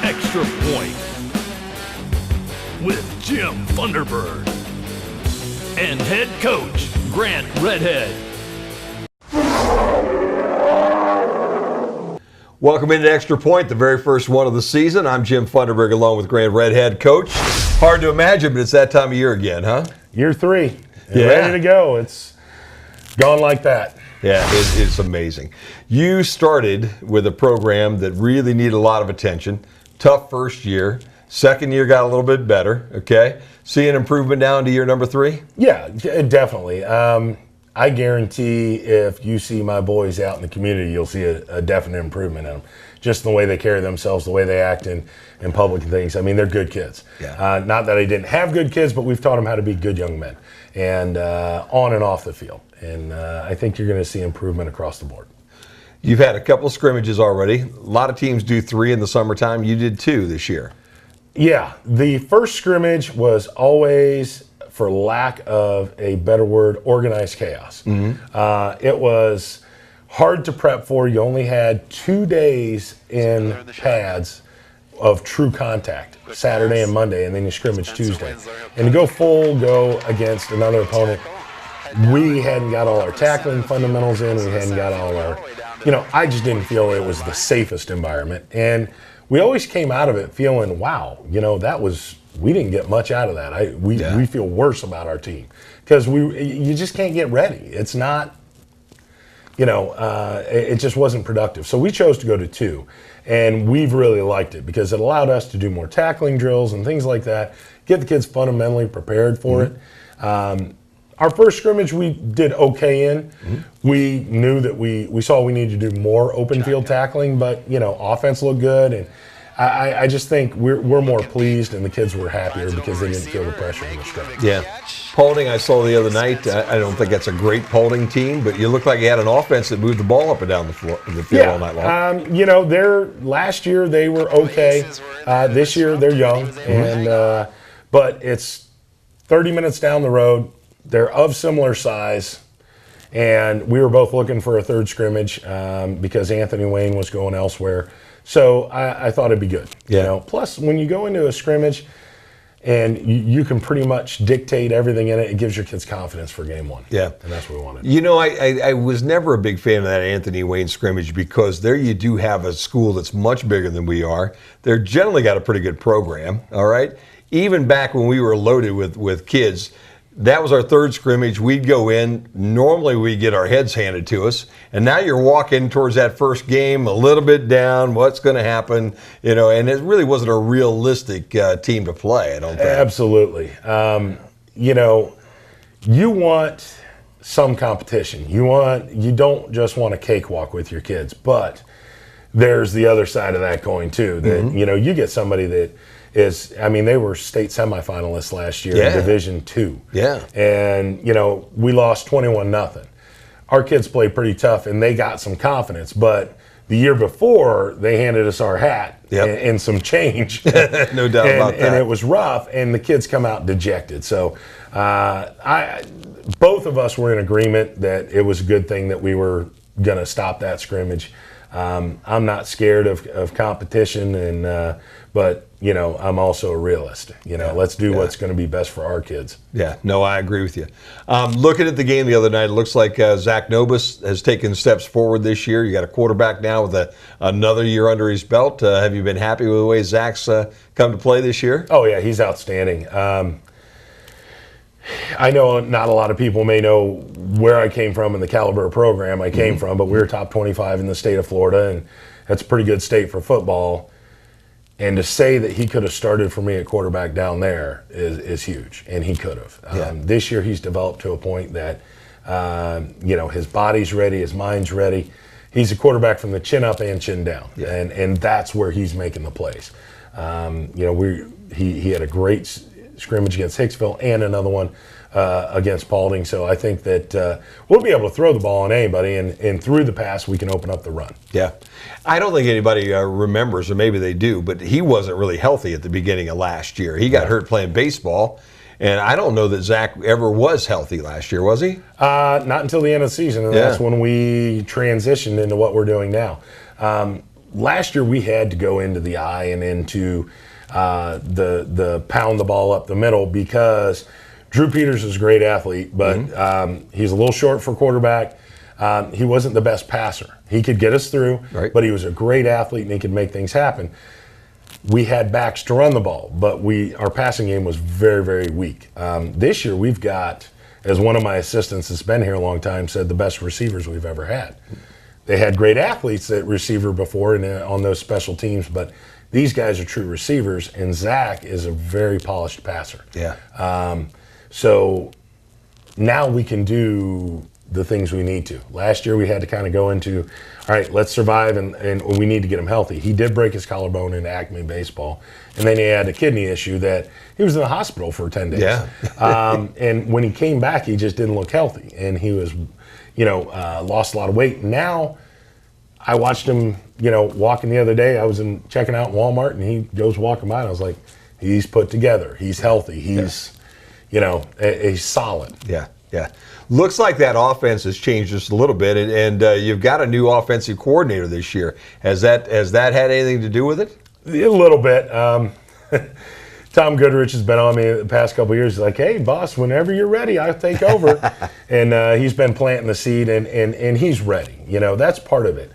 Extra Point with Jim Thunderbird and head coach Grant Redhead. Welcome into Extra Point, the very first one of the season. I'm Jim Thunderbird along with Grant Redhead. Coach, hard to imagine, but it's that time of year again, huh? Year 3. Ready to go. It's gone like that. Yeah, it's amazing. You started with a program that really needed a lot of attention. Tough first year. Second year got a little bit better, okay? See an improvement down to year number 3? Yeah, definitely. I guarantee if you see my boys out in the community, you'll see a definite improvement in them. Just the way they carry themselves, the way they act in public and things. I mean, they're good kids. Yeah. Not that I didn't have good kids, but we've taught them how to be good young men, and on and off the field. And I think you're going to see improvement across the board. You've had a couple of scrimmages already. A lot of teams do 3 in the summertime. You did 2 this year. Yeah, the first scrimmage was always, for lack of a better word, organized chaos. Mm-hmm. It was hard to prep for. You only had 2 days in pads of true contact, Saturday and Monday, and then you scrimmage Tuesday. And to go full go against another opponent, we hadn't got all our tackling fundamentals in. We hadn't got all our, I just didn't feel it was the safest environment. And we always came out of it feeling, wow, we didn't get much out of that. We feel worse about our team because you just can't get ready. It's not, it just wasn't productive. So we chose to go to 2, and we've really liked it because it allowed us to do more tackling drills and things like that, get the kids fundamentally prepared for it. Our first scrimmage we did okay in. We knew that we saw we needed to do more open field tackling, but offense looked good, and I just think we're more pleased, and the kids were happier because they didn't feel the pressure in the scrimmage. Yeah. Paulding, I saw the other night. I don't think that's a great Paulding team, but you look like you had an offense that moved the ball up and down the field all night long. Last year they were okay. This year they're young, and but it's 30 minutes down the road. They're of similar size, and we were both looking for a third scrimmage because Anthony Wayne was going elsewhere. So I thought it'd be good. Yeah. Plus, when you go into a scrimmage and you can pretty much dictate everything in it, it gives your kids confidence for game 1. Yeah. And that's what we wanted. I was never a big fan of that Anthony Wayne scrimmage because there you do have a school that's much bigger than we are. They're generally got a pretty good program, all right? Even back when we were loaded with kids, that was our third scrimmage. We'd go in. Normally, we'd get our heads handed to us. And now you're walking towards that first game a little bit down. What's going to happen? And it really wasn't a realistic team to play, I don't think. Absolutely. You want some competition. You don't just want a cakewalk with your kids. But there's the other side of that coin, too. That, you get somebody that they were state semifinalists last year in Division II. Yeah. And, we lost 21-0. Our kids played pretty tough, and they got some confidence. But the year before, they handed us our hat and some change. No doubt about that. And it was rough, and the kids come out dejected. So both of us were in agreement that it was a good thing that we were going to stop that scrimmage. I'm not scared of competition, but I'm also a realist. Let's do what's going to be best for our kids. Yeah, no, I agree with you. Looking at the game the other night, it looks like Zach Nobis has taken steps forward this year. You got a quarterback now with another year under his belt. Have you been happy with the way Zach's come to play this year? Oh yeah, he's outstanding. I know not a lot of people may know where I came from in the caliber program I came from, but we were top 25 in the state of Florida, and that's a pretty good state for football. And to say that he could have started for me at quarterback down there is huge, and he could have. This year he's developed to a point that, his body's ready, his mind's ready. He's a quarterback from the chin up and chin down, and that's where he's making the plays. He had a great scrimmage against Hicksville and another one against Paulding. So I think that we'll be able to throw the ball on anybody, and through the pass we can open up the run. Yeah. I don't think anybody remembers, or maybe they do, but he wasn't really healthy at the beginning of last year. He got hurt playing baseball, and I don't know that Zach ever was healthy last year, was he? Not until the end of the season, and that's when we transitioned into what we're doing now. last year we had to go into the eye and into the pound the ball up the middle because Drew Peters is a great athlete, but he's a little short for quarterback. He wasn't the best passer. He could get us through, but he was a great athlete and he could make things happen. We had backs to run the ball, but our passing game was very, very weak. This year we've got, as one of my assistants that's been here a long time said, the best receivers we've ever had. They had great athletes at receiver before and on those special teams, but these guys are true receivers, and Zach is a very polished passer. Yeah. So now we can do the things we need to. Last year we had to kind of go into, all right, let's survive, and we need to get him healthy. He did break his collarbone in Acme baseball, and then he had a kidney issue that he was in the hospital for 10 days. Yeah. And when he came back, he just didn't look healthy, and he was, lost a lot of weight. Now I watched him, walking the other day. I was checking out in Walmart, and he goes walking by, and I was like, he's put together. He's healthy. He's, he's solid. Yeah. Yeah. Looks like that offense has changed just a little bit, and you've got a new offensive coordinator this year. Has that had anything to do with it? A little bit. Tom Goodrich has been on me the past couple of years. He's like, hey, boss, whenever you're ready, I'll take over. And he's been planting the seed, and he's ready. That's part of it.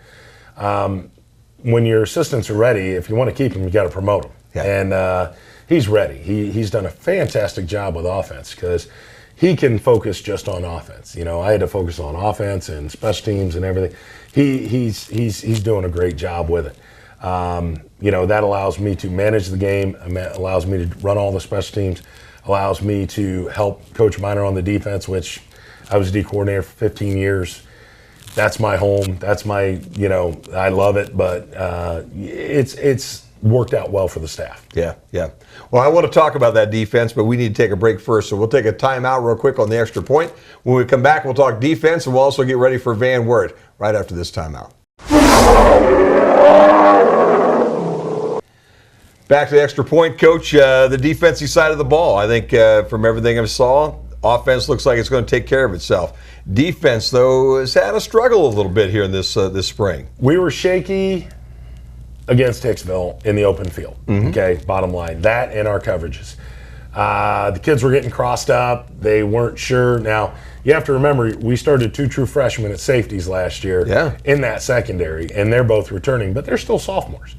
When your assistants are ready, if you want to keep them, you got to promote them. Yeah. And he's ready. He's done a fantastic job with offense because he can focus just on offense. I had to focus on offense and special teams and everything. He's doing a great job with it. That allows me to manage the game, allows me to run all the special teams, allows me to help Coach Miner on the defense, which I was D coordinator for 15 years. That's my home. That's my, I love it, but it's worked out well for the staff. Yeah, yeah. Well, I want to talk about that defense, but we need to take a break first, so we'll take a timeout real quick on the extra point. When we come back, we'll talk defense, and we'll also get ready for Van Wert right after this timeout. Back to the extra point, Coach. The defensive side of the ball, I think from everything I saw, offense looks like it's going to take care of itself. Defense, though, has had a struggle a little bit here in this spring. We were shaky against Hicksville in the open field. Okay, bottom line. That and our coverages. The kids were getting crossed up. They weren't sure. Now, you have to remember, we started 2 true freshmen at safeties last year in that secondary, and they're both returning, but they're still sophomores.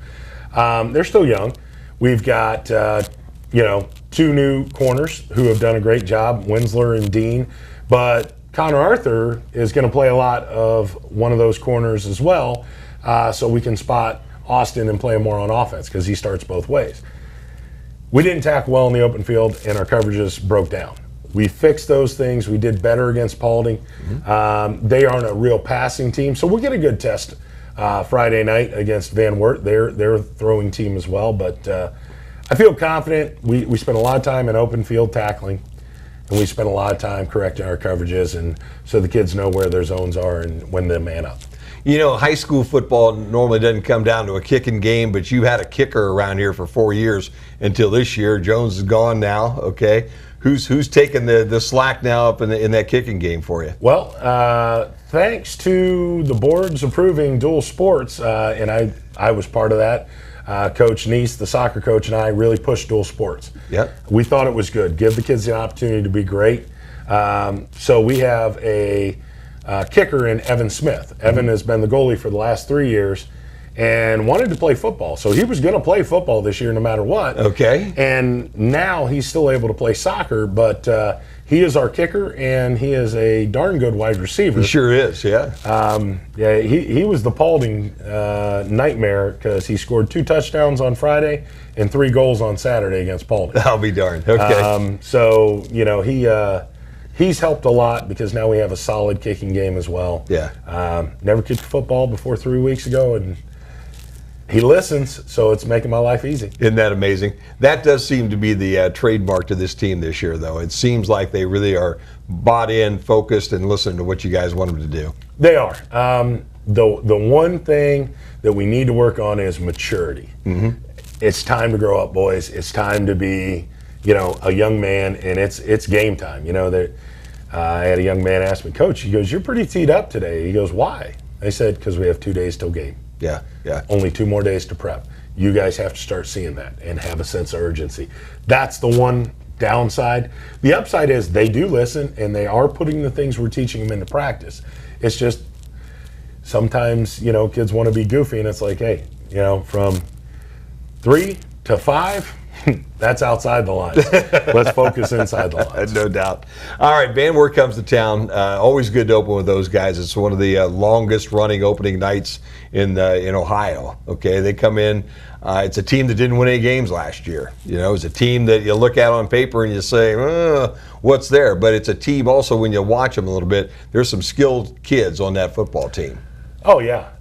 They're still young. We've got, 2 new corners who have done a great job, Winsler and Dean, but Connor Arthur is going to play a lot of one of those corners as well, so we can spot Austin and play him more on offense because he starts both ways. We didn't tackle well in the open field, and our coverages broke down. We fixed those things. We did better against Paulding. They aren't a real passing team, so we'll get a good test Friday night against Van Wert. They're a throwing team as well, but I feel confident. We spent a lot of time in open field tackling, and we spent a lot of time correcting our coverages, and so the kids know where their zones are and when to man up. High school football normally doesn't come down to a kicking game, but you had a kicker around here for 4 years until this year. Jones is gone now, okay? Who's taking the slack now up in that kicking game for you? Well, thanks to the boards approving dual sports, and I was part of that. Coach Neese, the soccer coach, and I really pushed dual sports. Yep. We thought it was good. Give the kids the opportunity to be great. So we have a kicker in Evan Smith. Evan has been the goalie for the last 3 years and wanted to play football. So he was going to play football this year no matter what. Okay. And now he's still able to play soccer, but he is our kicker, and he is a darn good wide receiver. He sure is, yeah. He was the Paulding nightmare because he scored 2 touchdowns on Friday and 3 goals on Saturday against Paulding. I'll be darned. Okay. He's helped a lot because now we have a solid kicking game as well. Yeah. Never kicked football before 3 weeks ago, and he listens, so it's making my life easy. Isn't that amazing? That does seem to be the trademark to this team this year, though. It seems like they really are bought in, focused, and listening to what you guys want them to do. They are. The one thing that we need to work on is maturity. It's time to grow up, boys. It's time to be, a young man, and it's game time. I had a young man ask me, Coach, he goes, "You're pretty teed up today." He goes, "Why?" I said, "Because we have 2 days till game." Yeah, yeah. Only 2 more days to prep. You guys have to start seeing that and have a sense of urgency. That's the one downside. The upside is they do listen, and they are putting the things we're teaching them into practice. It's just sometimes, kids want to be goofy, and it's like, hey, from 3 to 5, that's outside the lines. Let's focus inside the lines. No doubt. All right, Van Wert comes to town. Always good to open with those guys. It's one of the longest running opening nights in Ohio. Okay, they come in. It's a team that didn't win any games last year. It's a team that you look at on paper and you say, what's there? But it's a team also, when you watch them a little bit, there's some skilled kids on that football team. Oh, yeah.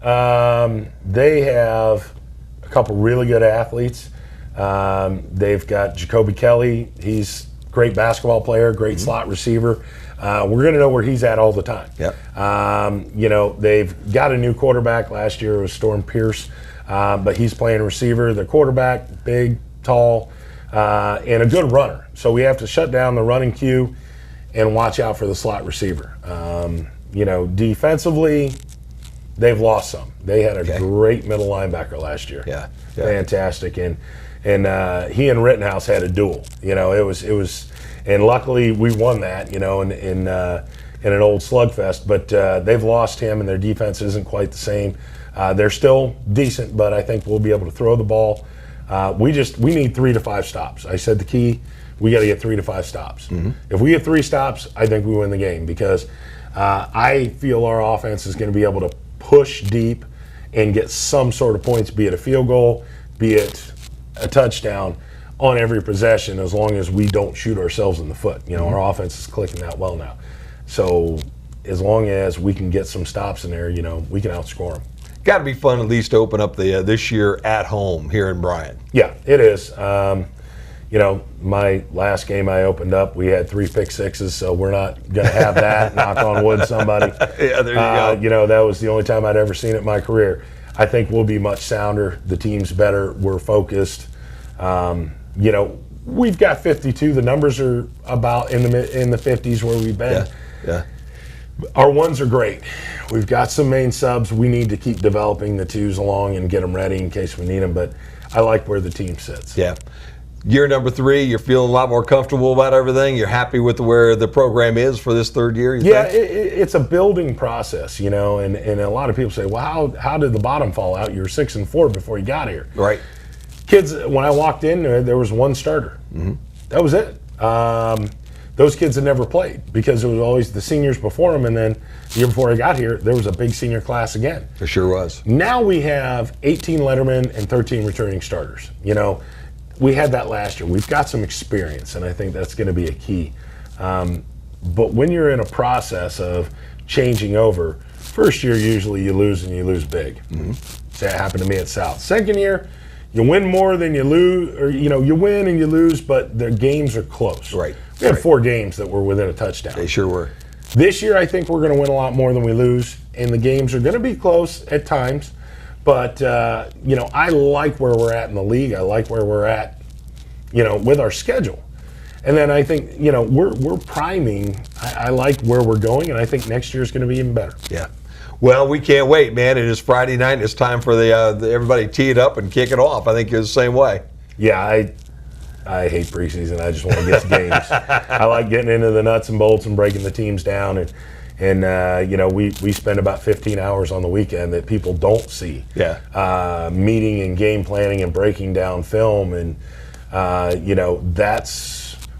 They have a couple really good athletes. They've got Jacoby Kelly. He's a great basketball player, great slot receiver. We're going to know where he's at all the time. Yep. They've got a new quarterback. Last year it was Storm Pierce, but he's playing receiver. The quarterback, big, tall, and a good runner. So we have to shut down the running queue and watch out for the slot receiver. Defensively, they've lost some. They had a great middle linebacker last year. Yeah. Fantastic. And he and Rittenhouse had a duel. It was, and luckily we won that. In an old slugfest. But they've lost him, and their defense isn't quite the same. They're still decent, but I think we'll be able to throw the ball. We need 3 to 5 stops. I said the key, we got to get 3 to 5 stops. If we get 3 stops, I think we win the game, because I feel our offense is going to be able to push deep and get some sort of points, be it a field goal, be it a touchdown, on every possession, as long as we don't shoot ourselves in the foot. Our offense is clicking that well now. So as long as we can get some stops in there, we can outscore them. Got to be fun at least to open up this year at home here in Bryan. Yeah, it is. My last game I opened up, we had 3 pick sixes, so we're not going to have that. Knock on wood, somebody. Yeah, there you go. That was the only time I'd ever seen it in my career. I think we'll be much sounder. The team's better. We're focused. We've got 52. The numbers are about in the 50s where we've been. Yeah. Our ones are great. We've got some main subs. We need to keep developing the twos along and get them ready in case we need them. But I like where the team sits. Yeah. Year number 3, you're feeling a lot more comfortable about everything. You're happy with where the program is for this 3rd year? It's a building process, and a lot of people say, well, how did the bottom fall out? You were 6-4 before you got here. Right. Kids, when I walked in, there was 1 starter. That was it. Those kids had never played because it was always the seniors before them, and then the year before I got here, there was a big senior class again. There sure was. Now we have 18 lettermen and 13 returning starters. We had that last year. We've got some experience, and I think that's going to be a key. But when you're in a process of changing over, first year usually you lose, and you lose big. Say it happened to me at South. Second year, you win more than you lose, or you win and you lose, but the games are close. Right. We had 4 games that were within a touchdown. They sure were. This year, I think we're going to win a lot more than we lose, and the games are going to be close at times. But, I like where we're at in the league. I like where we're at, with our schedule. And then I think, we're priming. I like where we're going, and I think next year is going to be even better. Yeah. Well, we can't wait, man. It is Friday night. It's time for everybody tee it up and kick it off. I think you're the same way. Yeah, I hate preseason. I just want to get to games. I like getting into the nuts and bolts and breaking the teams down. And we spend about 15 hours on the weekend that people don't see. Yeah. Meeting and game planning and breaking down film. And,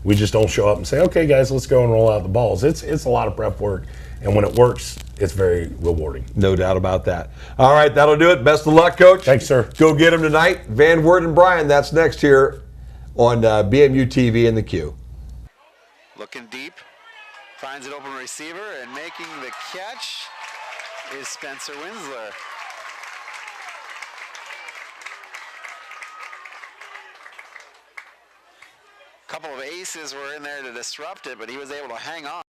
we just don't show up and say, okay, guys, let's go and roll out the balls. It's a lot of prep work. And when it works, it's very rewarding. No doubt about that. All right, that'll do it. Best of luck, Coach. Thanks, sir. Go get them tonight. Van Wert and Bryan, that's next here on BMU TV in the Q. Looking deep, finds an open receiver, and making the catch is Spencer Winsler. A couple of aces were in there to disrupt it, but he was able to hang on.